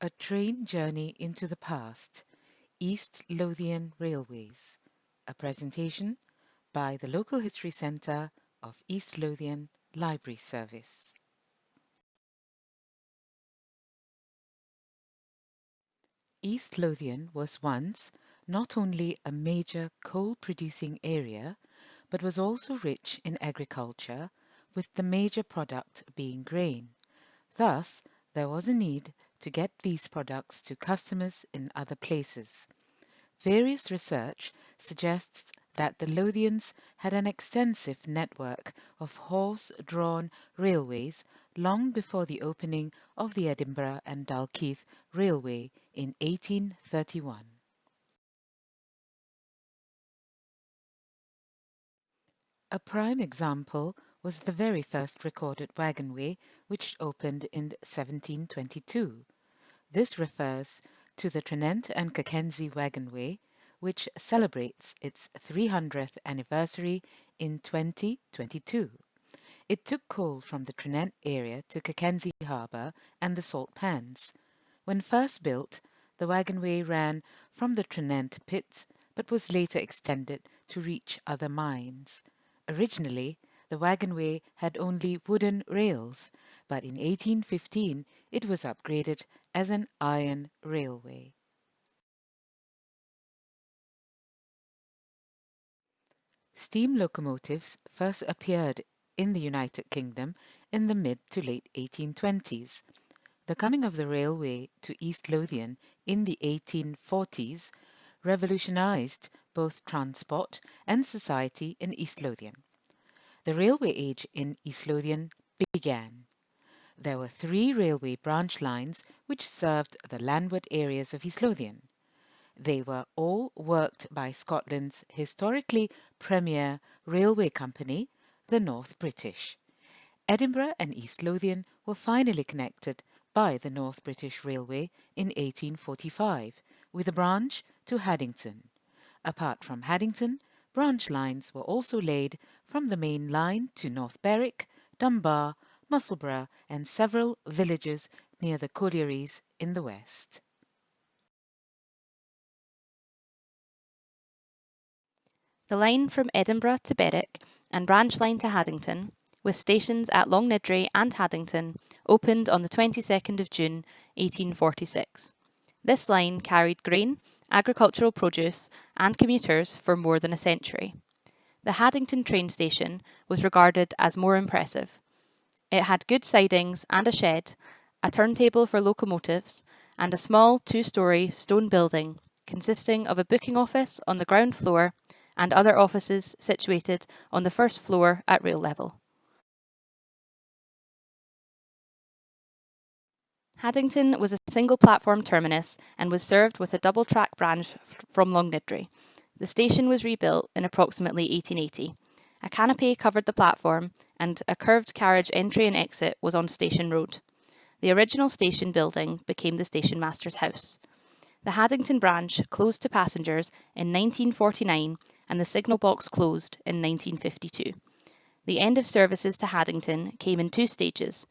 A Train Journey into the Past, East Lothian Railways, a presentation by the Local History Centre of East Lothian Library Service. East Lothian was once not only a major coal-producing area, but was also rich in agriculture, with the major product being grain. Thus, there was a need to get these products to customers in other places. Various research suggests that the Lothians had an extensive network of horse-drawn railways long before the opening of the Edinburgh and Dalkeith Railway in 1831. A prime example was the very first recorded wagonway, which opened in 1722. This refers to the Tranent and Cockenzie Wagonway, which celebrates its 300th anniversary in 2022. It took coal from the Tranent area to Cockenzie Harbour and the salt pans. When first built, the wagonway ran from the Tranent pits but was later extended to reach other mines. Originally, the wagonway had only wooden rails, but in 1815 it was upgraded as an iron railway. Steam locomotives first appeared in the United Kingdom in the mid to late 1820s. The coming of the railway to East Lothian in the 1840s revolutionised both transport and society in East Lothian. The railway age in East Lothian began. There were 3 railway branch lines which served the landward areas of East Lothian. They were all worked by Scotland's historically premier railway company, the North British. Edinburgh and East Lothian were finally connected by the North British Railway in 1845, with a branch to Haddington. Apart from Haddington, branch lines were also laid from the main line to North Berwick, Dunbar, Musselburgh and several villages near the collieries in the west. The line from Edinburgh to Berwick and branch line to Haddington, with stations at Longniddry and Haddington, opened on the 22nd of June 1846. This line carried grain, agricultural produce and commuters for more than a century. The Haddington train station was regarded as more impressive. It had good sidings and a shed, a turntable for locomotives, and a small 2-storey stone building consisting of a booking office on the ground floor and other offices situated on the first floor at rail level. Haddington was a single platform terminus and was served with a double track branch from Longniddry. The station was rebuilt in approximately 1880. A canopy covered the platform and a curved carriage entry and exit was on Station Road. The original station building became the station master's house. The Haddington branch closed to passengers in 1949 and the signal box closed in 1952. The end of services to Haddington came in 2 stages.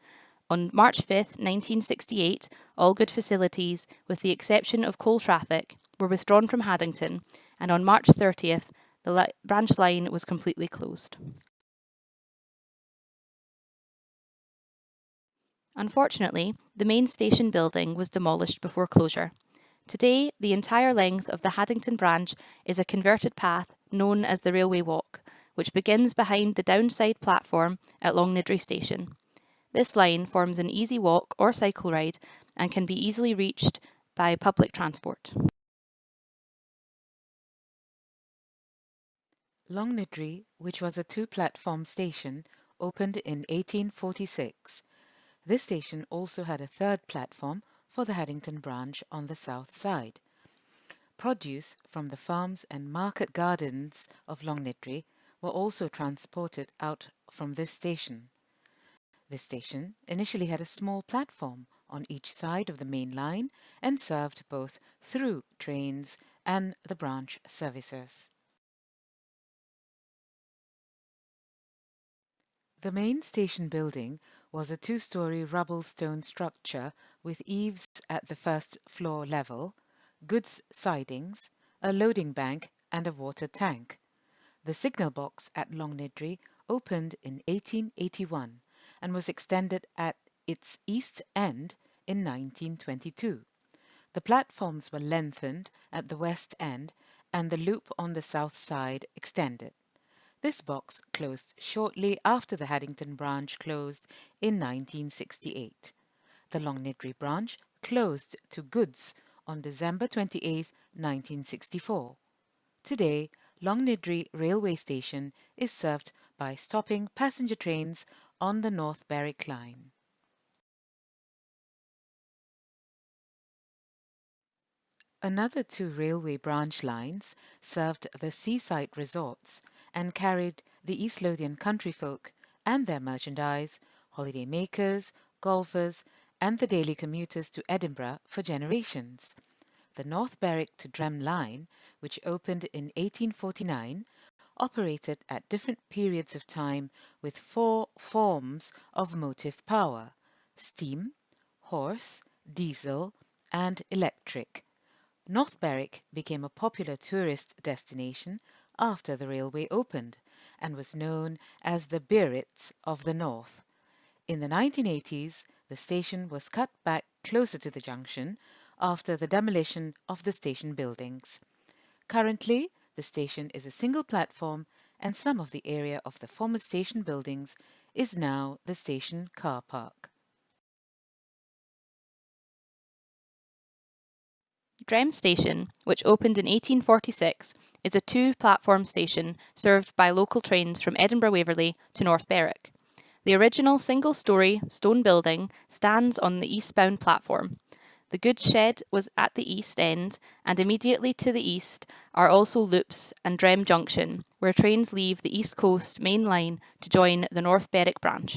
On March 5, 1968, all good facilities, with the exception of coal traffic, were withdrawn from Haddington, and on March 30th, the branch line was completely closed. Unfortunately, the main station building was demolished before closure. Today, the entire length of the Haddington branch is a converted path known as the Railway Walk, which begins behind the downside platform at Longniddry Station. This line forms an easy walk or cycle ride and can be easily reached by public transport. Longniddry, which was a 2-platform station, opened in 1846. This station also had a 3rd platform for the Haddington branch on the south side. Produce from the farms and market gardens of Longniddry were also transported out from this station. This station initially had a small platform on each side of the main line and served both through trains and the branch services. The main station building was a two-storey rubble stone structure with eaves at the first floor level, goods sidings, a loading bank and a water tank. The signal box at Longniddry opened in 1881 and was extended at its east end in 1922. The platforms were lengthened at the west end and the loop on the south side extended. This box closed shortly after the Haddington branch closed in 1968. The Longniddry branch closed to goods on December 28, 1964. Today, Longniddry Railway Station is served by stopping passenger trains on the North Berwick line. Another two railway branch lines served the seaside resorts and carried the East Lothian country folk and their merchandise, holiday makers, golfers, and the daily commuters to Edinburgh for generations. The North Berwick to Drem line, which opened in 1849, operated at different periods of time with four forms of motive power: steam, horse, diesel, and electric. North Berwick became a popular tourist destination after the railway opened and was known as the Biarritz of the North. In the 1980s, the station was cut back closer to the junction after the demolition of the station buildings. Currently, the station is a single platform and some of the area of the former station buildings is now the station car park. Drem Station, which opened in 1846, is a two-platform station served by local trains from Edinburgh Waverley to North Berwick. The original single-storey stone building stands on the eastbound platform. The goods shed was at the east end, and immediately to the east are also loops and Drem Junction, where trains leave the East Coast Main Line to join the North Berwick branch.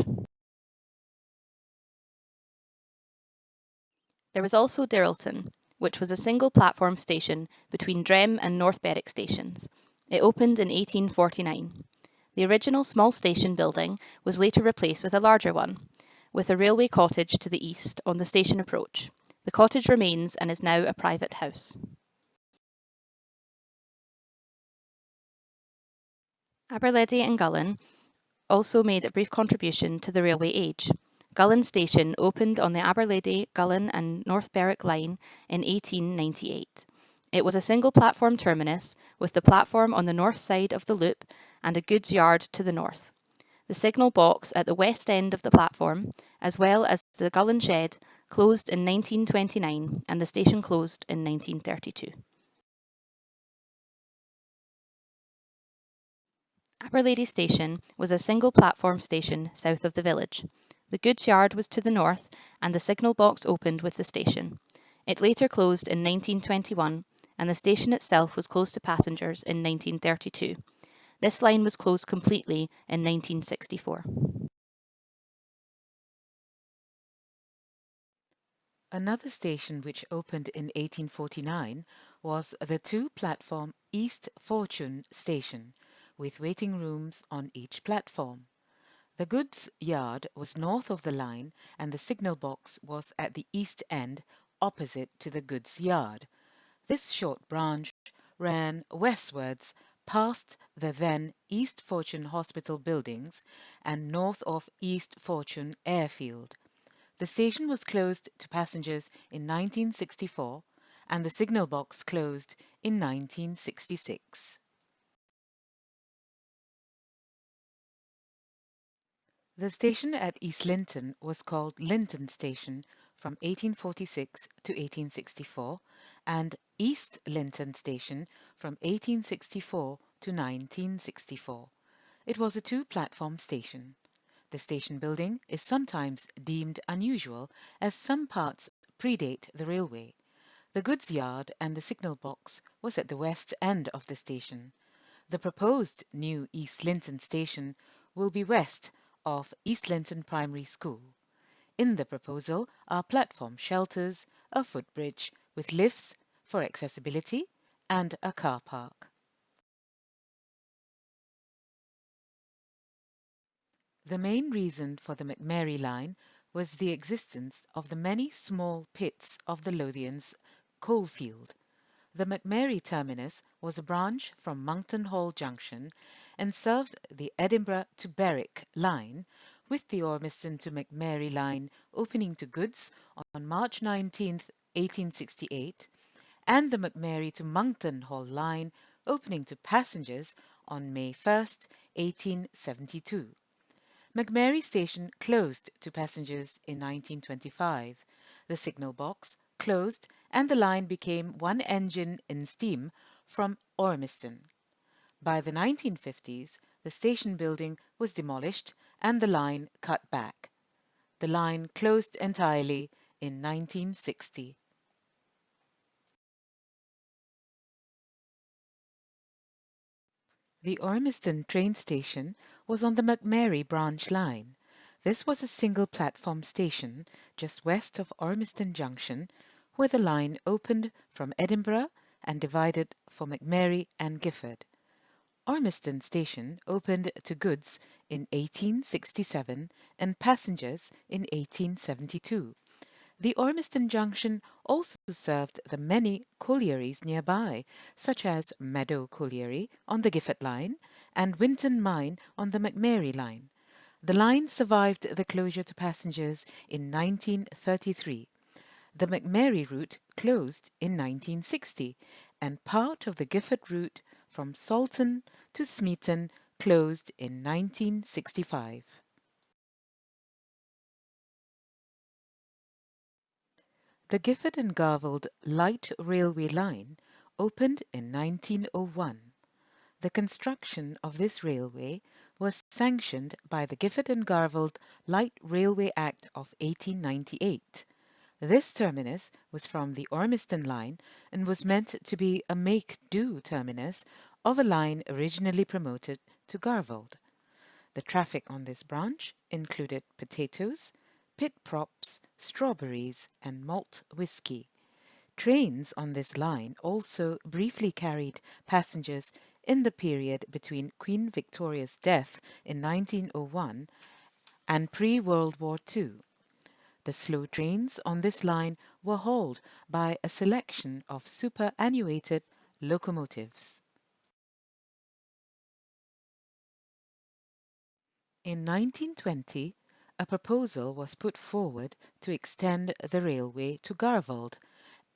There was also Dirleton, which was a single platform station between Drem and North Berwick stations. It opened in 1849. The original small station building was later replaced with a larger one, with a railway cottage to the east on the station approach. The cottage remains and is now a private house. Aberlady and Gullane also made a brief contribution to the railway age. Gullane Station opened on the Aberlady, Gullane and North Berwick line in 1898. It was a single platform terminus with the platform on the north side of the loop and a goods yard to the north. The signal box at the west end of the platform, as well as the Gullane shed, closed in 1929 and the station closed in 1932. Aberlady Station was a single platform station south of the village. The goods yard was to the north and the signal box opened with the station. It later closed in 1921 and the station itself was closed to passengers in 1932. This line was closed completely in 1964. Another station which opened in 1849 was the two-platform East Fortune Station, with waiting rooms on each platform. The goods yard was north of the line and the signal box was at the east end opposite to the goods yard. This short branch ran westwards past the then East Fortune Hospital buildings and north of East Fortune Airfield. The station was closed to passengers in 1964 and the signal box closed in 1966. The station at East Linton was called Linton Station from 1846 to 1864 and East Linton Station from 1864 to 1964. It was a two-platform station. The station building is sometimes deemed unusual as some parts predate the railway. The goods yard and the signal box was at the west end of the station. The proposed new East Linton Station will be west of East Linton Primary School. In the proposal are platform shelters, a footbridge with lifts for accessibility, and a car park. The main reason for the McMary line was the existence of the many small pits of the Lothian's coalfield. The McMary terminus was a branch from Monkton Hall Junction and served the Edinburgh to Berwick line, with the Ormiston to McMary line opening to goods on March 19, 1868, and the McMary to Monkton Hall line opening to passengers on May 1, 1872. McMary Station closed to passengers in 1925. The signal box closed and the line became one engine in steam from Ormiston. By the 1950s, the station building was demolished and the line cut back. The line closed entirely in 1960. The Ormiston train station was on the McMary branch line. This was a single platform station just west of Ormiston Junction, where the line opened from Edinburgh and divided for McMary and Gifford. Ormiston Station opened to goods in 1867 and passengers in 1872. The Ormiston Junction also served the many collieries nearby, such as Meadow Colliery on the Gifford line and Winton Mine on the McMary line. The line survived the closure to passengers in 1933. The McMary route closed in 1960, and part of the Gifford route from Salton to Smeaton closed in 1965. The Gifford and Garvold Light Railway Line opened in 1901. The construction of this railway was sanctioned by the Gifford and Garvold Light Railway Act of 1898. This terminus was from the Ormiston line and was meant to be a make-do terminus of a line originally promoted to Garvold. The traffic on this branch included potatoes, pit props, strawberries, and malt whisky. Trains on this line also briefly carried passengers in the period between Queen Victoria's death in 1901 and pre-World War II. The slow trains on this line were hauled by a selection of superannuated locomotives. In 1920, a proposal was put forward to extend the railway to Garvold,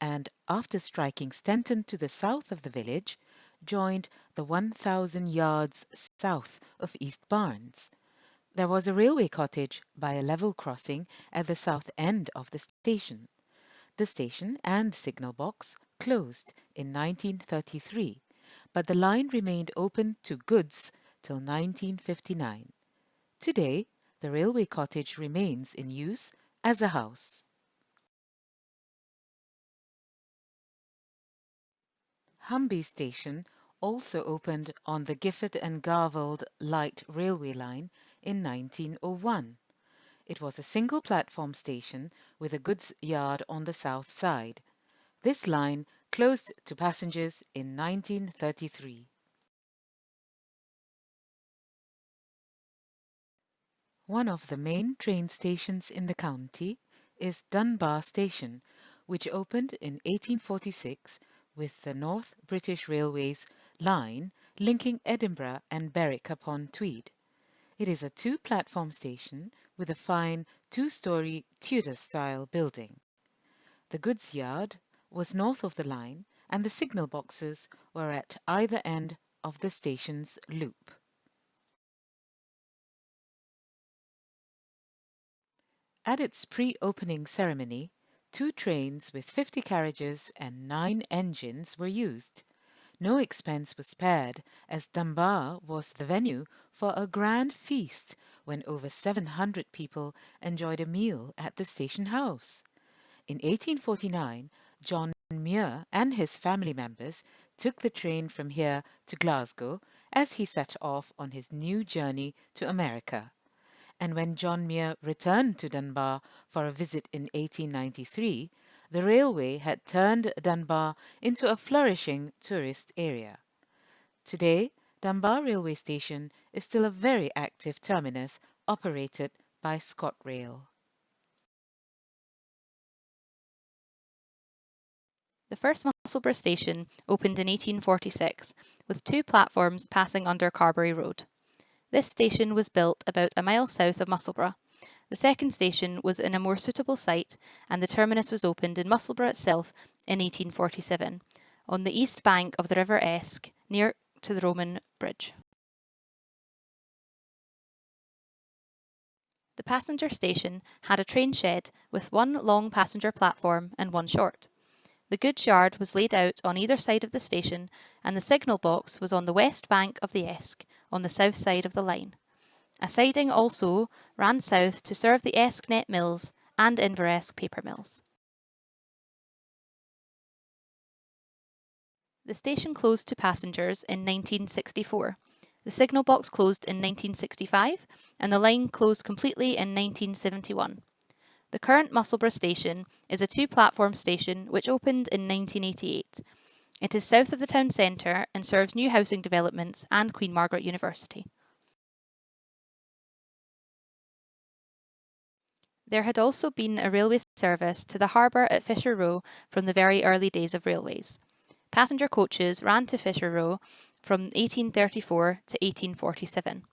and after striking Stenton to the south of the village, joined the 1,000 yards south of East Barnes. There was a railway cottage by a level crossing at the south end of the station. The station and signal box closed in 1933, but the line remained open to goods till 1959. Today, the railway cottage remains in use as a house. Humby Station also opened on the Gifford and Garvold Light Railway Line in 1901. It was a single platform station with a goods yard on the south side. This line closed to passengers in 1933. One of the main train stations in the county is Dunbar Station, which opened in 1846 with the North British Railways line linking Edinburgh and Berwick upon Tweed. It is a two-platform station with a fine two-storey Tudor-style building. The goods yard was north of the line and the signal boxes were at either end of the station's loop. At its pre-opening ceremony, 2 trains with 50 carriages and 9 engines were used. No expense was spared, as Dunbar was the venue for a grand feast when over 700 people enjoyed a meal at the station house. In 1849, John Muir and his family members took the train from here to Glasgow as he set off on his new journey to America. And when John Muir returned to Dunbar for a visit in 1893, the railway had turned Dunbar into a flourishing tourist area. Today, Dunbar Railway Station is still a very active terminus operated by ScotRail. The first Musselburgh station opened in 1846, with 2 platforms passing under Carbery Road. This station was built about a mile south of Musselburgh. The second station was in a more suitable site, and the terminus was opened in Musselburgh itself in 1847, on the east bank of the River Esk, near to the Roman Bridge. The passenger station had a train shed with 1 long passenger platform and 1 short. The goods yard was laid out on either side of the station, and the signal box was on the west bank of the Esk, on the south side of the line. A siding also ran south to serve the Esk net mills and Inveresk paper mills. The station closed to passengers in 1964. The signal box closed in 1965, and the line closed completely in 1971. The current Musselburgh station is a 2-platform station which opened in 1988. It is south of the town centre and serves new housing developments and Queen Margaret University. There had also been a railway service to the harbour at Fisherrow from the very early days of railways. Passenger coaches ran to Fisherrow from 1834 to 1847.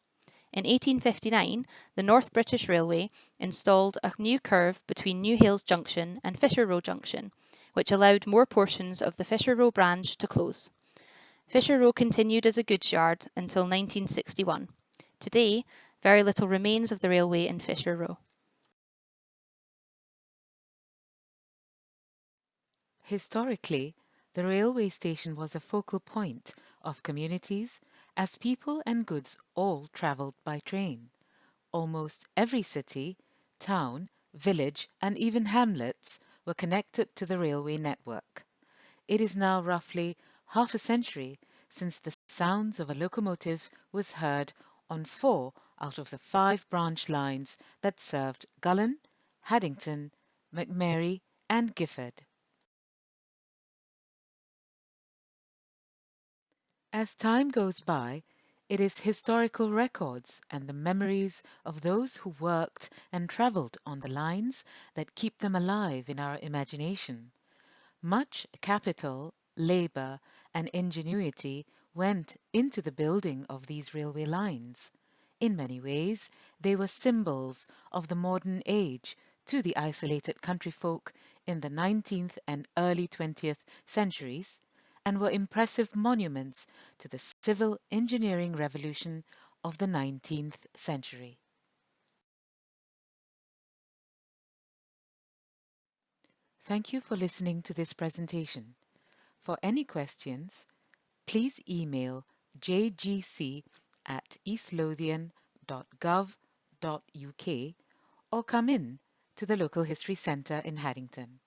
In 1859, the North British Railway installed a new curve between Newhales Junction and Fisherrow Junction, which allowed more portions of the Fisherrow branch to close. Fisherrow continued as a goods yard until 1961. Today, very little remains of the railway in Fisherrow. Historically, the railway station was a focal point of communities as people and goods all travelled by train. Almost every city, town, village and even hamlets were connected to the railway network. It is now roughly half a century since the sounds of a locomotive was heard on 4 out of the 5 branch lines that served Gullane, Haddington, McMary and Gifford. As time goes by, it is historical records and the memories of those who worked and travelled on the lines that keep them alive in our imagination. Much capital, labour and ingenuity went into the building of these railway lines. In many ways, they were symbols of the modern age to the isolated country folk in the 19th and early 20th centuries, and were impressive monuments to the civil engineering revolution of the 19th century. Thank you for listening to this presentation. For any questions, please email jgc@eastlothian.gov.uk or come in to the local history centre in Haddington.